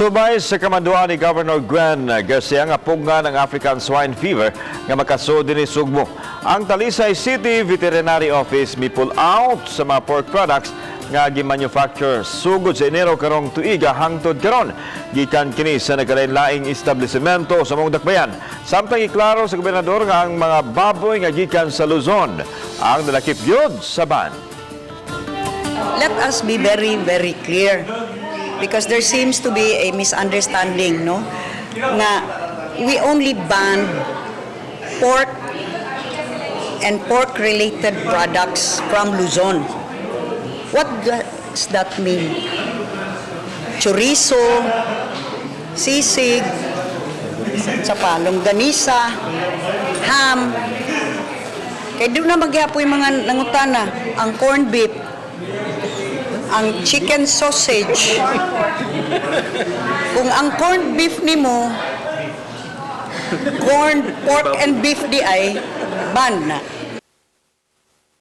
Subay sa kamanduan ni Governor Gwen Garcia nga pugna ng African Swine Fever nga makasud dinhi Sugbo. Ang Talisay City Veterinary Office mi-pull out sa mga pork products nga gimanufacture sugod sa Enero karong tuiga hangtod karon. Gikan kini sa nagkalain-laing establishmento sa mong dakbayan. Samtang iklaro sa gobernador nga ang mga baboy nga gikan sa Luzon ang nalakip yun sa ban. Let us be very, very clear because there seems to be a misunderstanding, no? Nga we only ban pork and pork-related products from Luzon. What does that mean? Chorizo, sisig, sa longganisa, ham. Kaya doon na magyapoy mga nangutana, ang corned beef, ang chicken sausage. Kung ang corned beef nimo, pork and beef di ay ban na.